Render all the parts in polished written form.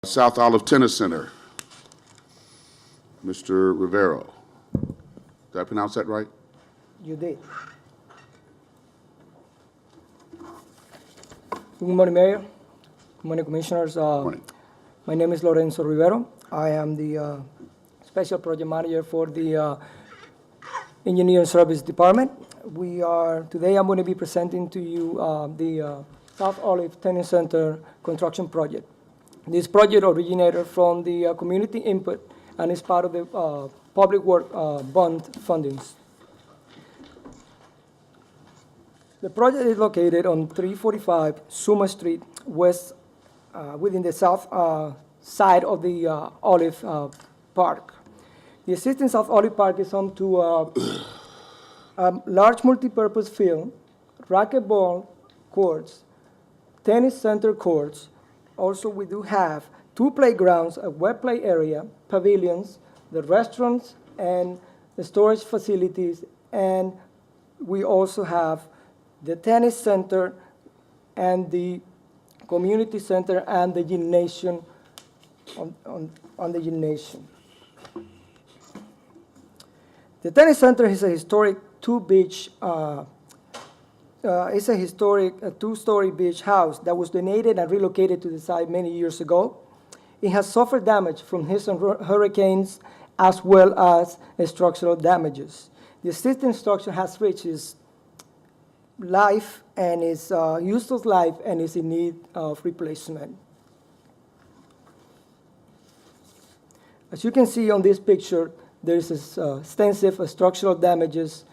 South Olive Tennis Center, Mr. Rivero. Did I pronounce that right? You did. Good morning, Mayor. Good morning, Commissioners. Morning. My name is Lorenzo Rivero. I am the Special Project Manager for the Engineering Service Department. Today I'm going to be presenting to you the South Olive Tennis Center construction project. This project originated from the community input and is part of the public work bond fundings. The project is located on 345 Suma Street West, within the south side of the Olive Park. The existing South Olive Park is home to a large multipurpose field, racquetball courts, tennis center courts. Also, we do have 2 playgrounds, a wet play area, pavilions, the restaurants, and the storage facilities. And we also have the tennis center and the community center and the gymnasium on the gymnasium. The tennis center is a historic two-story beach house that was donated and relocated to the site many years ago. It has suffered damage from recent hurricanes as well as structural damages. The existing structure has reached its life and is useless life and is in need of replacement. As you can see on this picture, there is extensive structural damages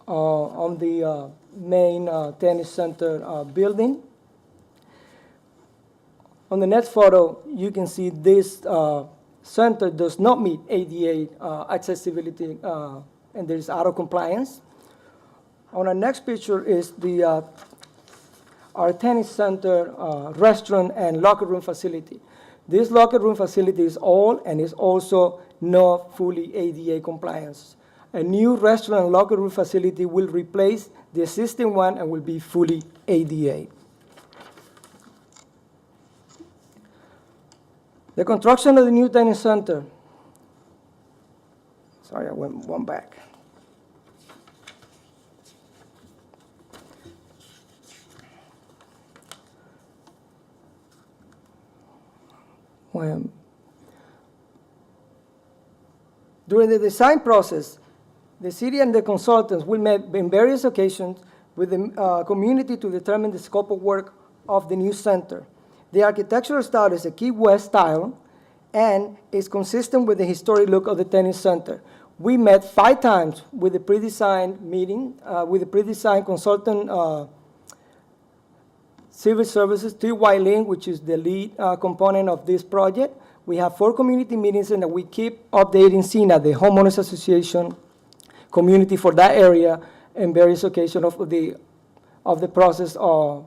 on the main tennis center building. On the next photo, you can see this center does not meet ADA accessibility and there is out of compliance. On our next picture is our tennis center restaurant and locker room facility. This locker room facility is old and is also not fully ADA compliance. A new restaurant and locker room facility will replace the existing one and will be fully ADA. The construction of the new tennis center. Sorry, I went one back. During the design process, the city and the consultants will meet in various occasions with the community to determine the scope of work of the new center. The architectural style is a Key West style and is consistent with the historic look of the tennis center. We met 5 times with the pre-design meeting, with the pre-design consultant, Civil Services, T.Y. Lin, which is the lead component of this project. We have 4 community meetings and we keep updating CINA, the Homeowners Association community for that area, in various occasions of the process of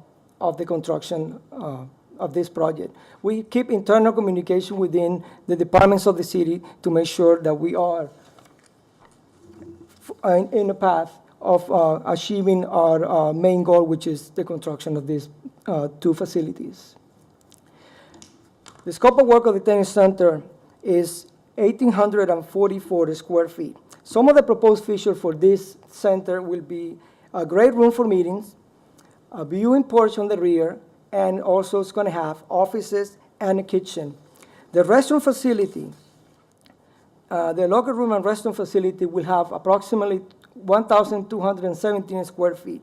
the construction of this project. We keep internal communication within the departments of the city to make sure that we are in the path of achieving our main goal, which is the construction of these 2 facilities. The scope of work of the tennis center is 1,844 square feet. Some of the proposed features for this center will be a great room for meetings, a viewing porch on the rear, and also it's going to have offices and a kitchen. The restroom facility, the locker room and restroom facility will have approximately 1,217 square feet.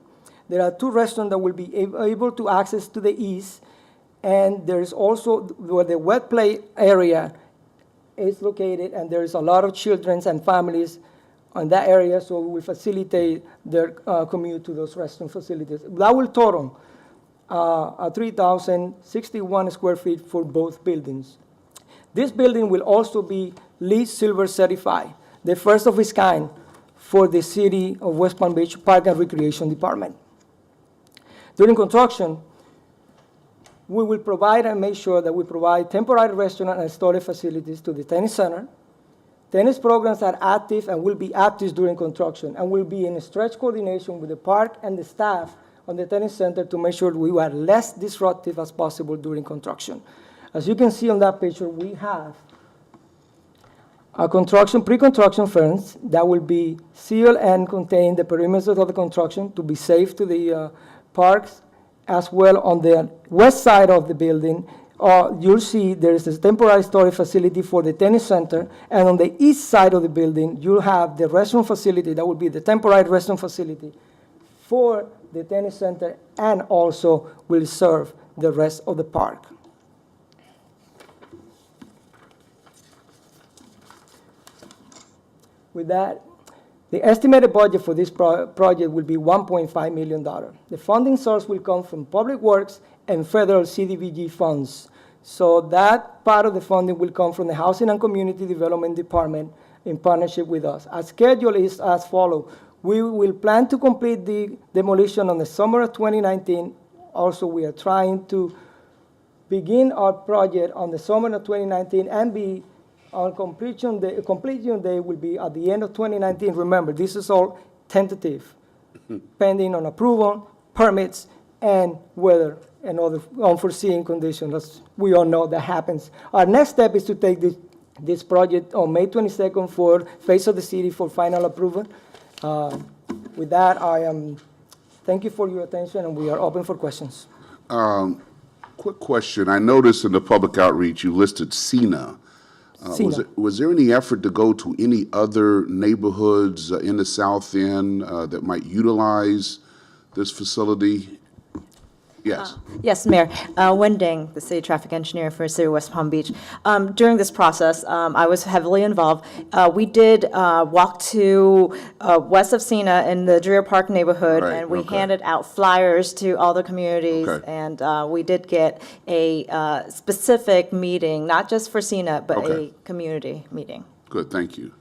There are 2 restaurants that will be able to access to the east, and there is also where the wet play area is located, and there is a lot of children and families on that area, so we will facilitate their commute to those restroom facilities. That will total 3,061 square feet for both buildings. This building will also be LEED Silver certified, the first of its kind for the City of West Palm Beach Park and Recreation Department. During construction, we will provide and make sure that we provide temporary restaurant and storage facilities to the tennis center. Tennis programs are active and will be active during construction and will be in stretch coordination with the park and the staff on the tennis center to make sure we are less disruptive as possible during construction. As you can see on that picture, we have a pre-construction fence that will be sealed and contain the perimeter of the construction to be safe to the parks, as well on the west side of the building. You'll see there is a temporary storage facility for the tennis center, and on the east side of the building, you'll have the restroom facility that will be the temporary restroom facility for the tennis center, and also will serve the rest of the park. With that, the estimated budget for this project will be $1.5 million. The funding source will come from Public Works and federal CDBG funds. So that part of the funding will come from the Housing and Community Development Department in partnership with us. Our schedule is as follows. We will plan to complete the demolition on the summer of 2019. Also, we are trying to begin our project on the summer of 2019 and be on completion day will be at the end of 2019. Remember, this is all tentative, pending on approval, permits, and weather and other unforeseen conditions. As we all know, that happens. Our next step is to take this project on May 22nd for Face of the City for final approval. With that, thank you for your attention, and we are open for questions. Quick question. I noticed in the public outreach you listed Cena. Was there any effort to go to any other neighborhoods in the South End that might utilize this facility? Yes. Yes, Mayor. Wending, the city traffic engineer for City of West Palm Beach. During this process, I was heavily involved. We did walk to west of Cena in the Dreer Park neighborhood, Right, and we okay. handed out flyers to all the communities. Okay. And we did get a specific meeting, not just for Cena, but Okay. a community meeting. Good, thank you.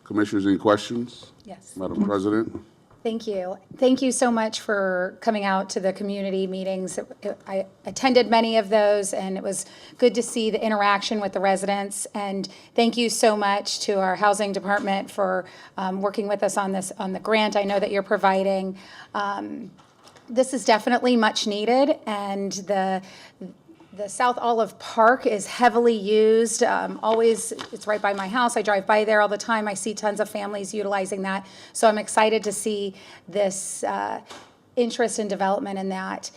Commissioners, any questions? Yes. Madam President? Thank you. Thank you so much for coming out to the community meetings. I attended many of those, and it was good to see the interaction with the residents. And thank you so much to our housing department for working with us on this, on the grant I know that you're providing. This is definitely much needed, and the South Olive Park is heavily used. Always, it's right by my house. I drive by there all the time. I see tons of families utilizing that. So I'm excited to see this interest and development in that.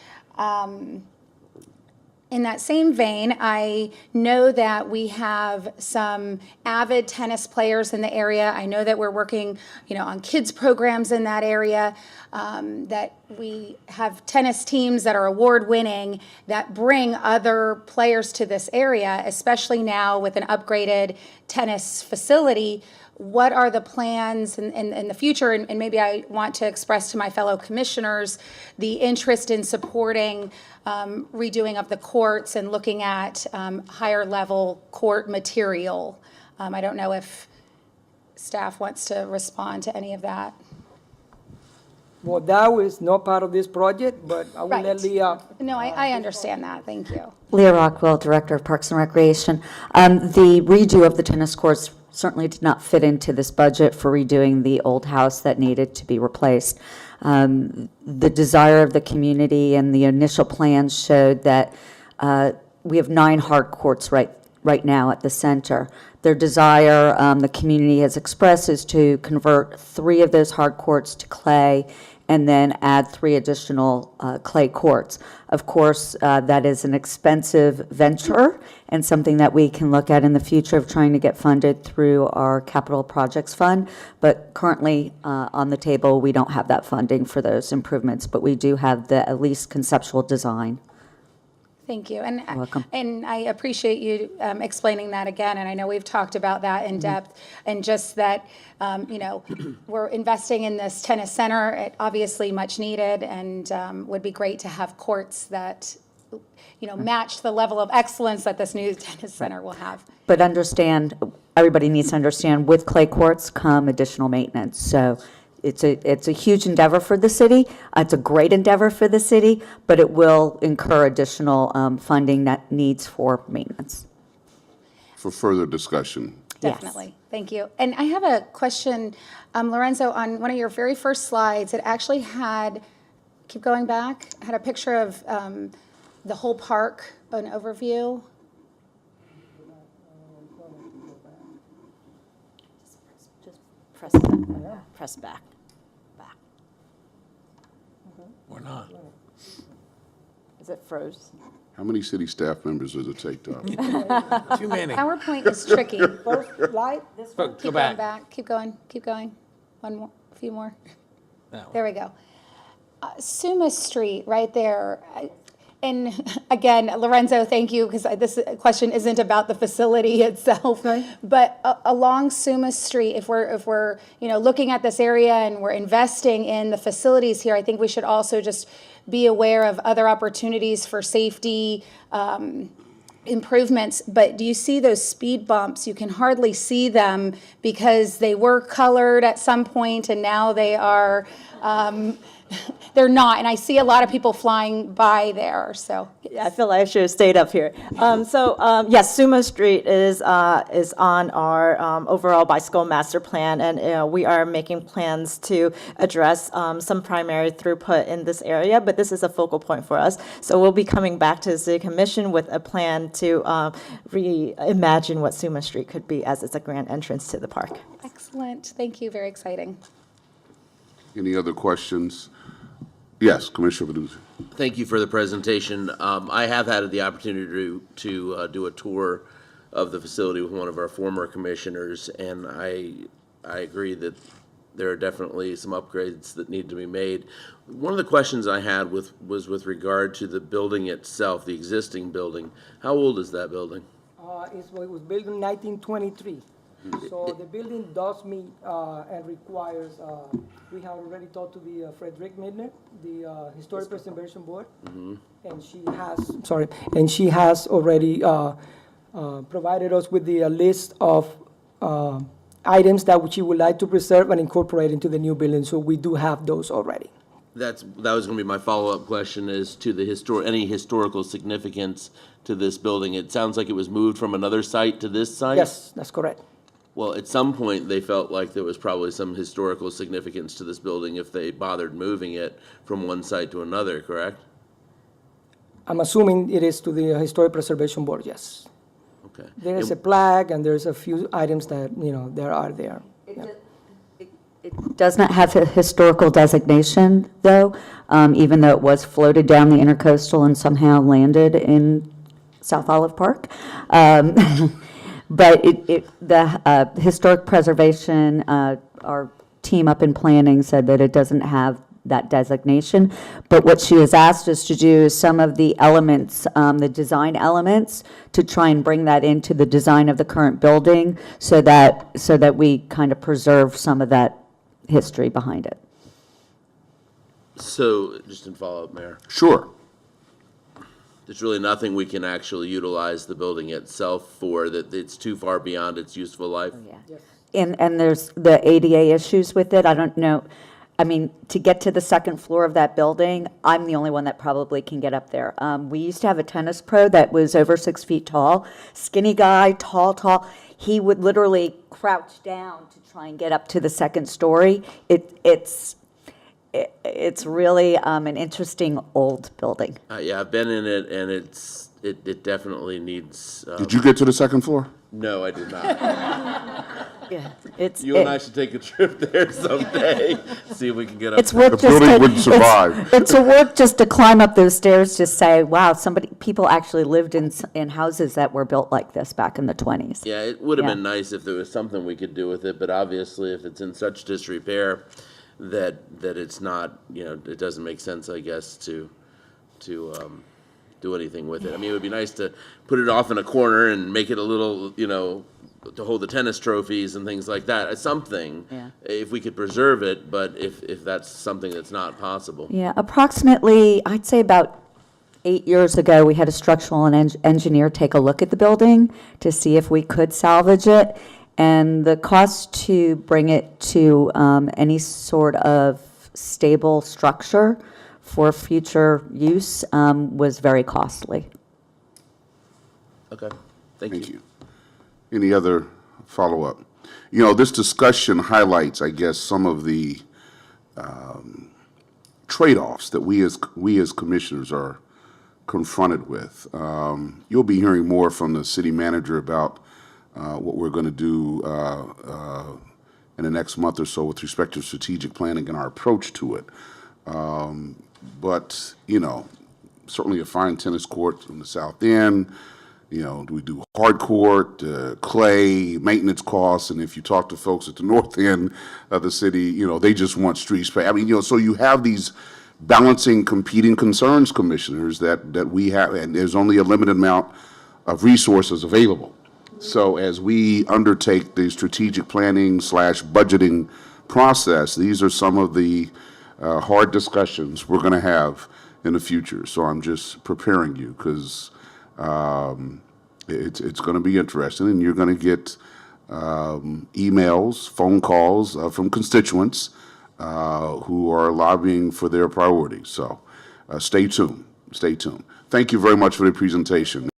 In that same vein, I know that we have some avid tennis players in the area. I know that we're working, on kids programs in that area, that we have tennis teams that are award-winning that bring other players to this area, especially now with an upgraded tennis facility. What are the plans in the future? And maybe I want to express to my fellow commissioners the interest in supporting redoing of the courts and looking at higher level court material. I don't know if staff wants to respond to any of that. Well, that was not part of this project, but I will let Right. Leah. No, I understand that. Thank you. Leah Rockwell, Director of Parks and Recreation. The redo of the tennis courts certainly did not fit into this budget for redoing the old house that needed to be replaced. The desire of the community and the initial plans showed that we have 9 hard courts right now at the center. Their desire, the community has expressed, is to convert 3 of those hard courts to clay and then add 3 additional clay courts. Of course, that is an expensive venture and something that we can look at in the future of trying to get funded through our capital projects fund. But currently on the table, we don't have that funding for those improvements, but we do have the at least conceptual design. Thank you. And welcome. And I appreciate you explaining that again. And I know we've talked about that in depth, and just that, we're investing in this tennis center. It obviously much needed, and would be great to have courts that, match the level of excellence that this new tennis center will have. But understand, everybody needs to understand, with clay courts come additional maintenance. So it's a huge endeavor for the city. It's a great endeavor for the city, but it will incur additional funding that needs for maintenance. For further discussion. Yes. Definitely. Thank you. And I have a question, Lorenzo, on one of your very first slides. It actually had, keep going back, had a picture of the whole park, an overview. Press back, press back, back. Or not. Is it froze? How many city staff members does it take to? Too many. PowerPoint is tricky. First slide, This Go one, keep back. going back, keep going, keep going. One more, a few more. That one. There we go. Suma Street, right there. And again, Lorenzo, thank you, because this question isn't about the facility itself. Okay. But along Suma Street, if we're looking at this area and we're investing in the facilities here, I think we should also just be aware of other opportunities for safety improvements. But do you see those speed bumps? You can hardly see them because they were colored at some point and now they are, they're not. And I see a lot of people flying by there, so. Yeah, I feel like I should have stayed up here. Yes, Suma Street is on our overall bicycle master plan, and we are making plans to address some primary throughput in this area, but this is a focal point for us. So we'll be coming back to the City Commission with a plan to reimagine what Suma Street could be as it's a grand entrance to the park. Excellent, thank you, very exciting. Any other questions? Yes, Commissioner Baduzzi. Thank you for the presentation. I have had the opportunity to do a tour of the facility with one of our former commissioners, and I agree that there are definitely some upgrades that need to be made. One of the questions I had was with regard to the building itself, the existing building. How old is that building? It was built in 1923. So the building does meet and requires, we have already talked to the Frederick Midner, the Historic Preservation Board. And she has already provided us with the list of items that she would like to preserve and incorporate into the new building. So we do have those already. That was going to be my follow-up question as to the any historical significance to this building. It sounds like it was moved from another site to this site? Yes, that's correct. Well, at some point, they felt like there was probably some historical significance to this building if they bothered moving it from one site to another, correct? I'm assuming it is to the Historic Preservation Board, yes. Okay. There is a plaque and there's a few items that, there are there. It does not have a historical designation, though, even though it was floated down the intercoastal and somehow landed in South Olive Park. But the historic preservation, our team up in planning said that it doesn't have that designation. But what she has asked us to do is some of the elements, the design elements, to try and bring that into the design of the current building so that we kind of preserve some of that history behind it. So, just in follow-up, Mayor, Sure. there's really nothing we can actually utilize the building itself for, that it's too far beyond its useful life? And there's the ADA issues with it. I don't know. I mean, to get to the second floor of that building, I'm the only one that probably can get up there. We used to have a tennis pro that was over 6 feet tall, skinny guy, tall. He would literally crouch down to try and get up to the second story. It's really an interesting old building. Yeah, I've been in it, and it definitely needs. Did you get to the second floor? No, I did not. Yeah, You and I should take a trip there someday, see if we can get up. It's there. worth The just building wouldn't survive. It's a work just to climb up those stairs to say, wow, people actually lived in houses that were built like this back in the 20s. Yeah, it would have Yeah. been nice if there was something we could do with it, but obviously, if it's in such disrepair that it's not, it doesn't make sense, I guess, to do anything with it. I mean, it would be nice to put it off in a corner and make it a little, to hold the tennis trophies and things like that. Something, Yeah. if we could preserve it, but if that's something that's not possible. Yeah, approximately, I'd say about 8 years ago, we had a structural engineer take a look at the building to see if we could salvage it. And the cost to bring it to any sort of stable structure for future use was very costly. Okay, thank Thank you. you. Any other follow-up? This discussion highlights, I guess, some of the trade-offs that we as commissioners are confronted with. You'll be hearing more from the city manager about what we're going to do in the next month or so with respect to strategic planning and our approach to it. But, you know, certainly a fine tennis court on the south end. You know, we do hard court, clay, maintenance costs, and if you talk to folks at the north end of the city, you know, they just want street space. I mean, you know, so you have these balancing competing concerns, commissioners, that we have, and there's only a limited amount of resources available. So as we undertake the strategic planning / budgeting process, these are some of the hard discussions we're going to have in the future. So I'm just preparing you, because it's going to be interesting, and you're going to get emails, phone calls from constituents who are lobbying for their priorities. So stay tuned. Stay tuned. Thank you very much for the presentation.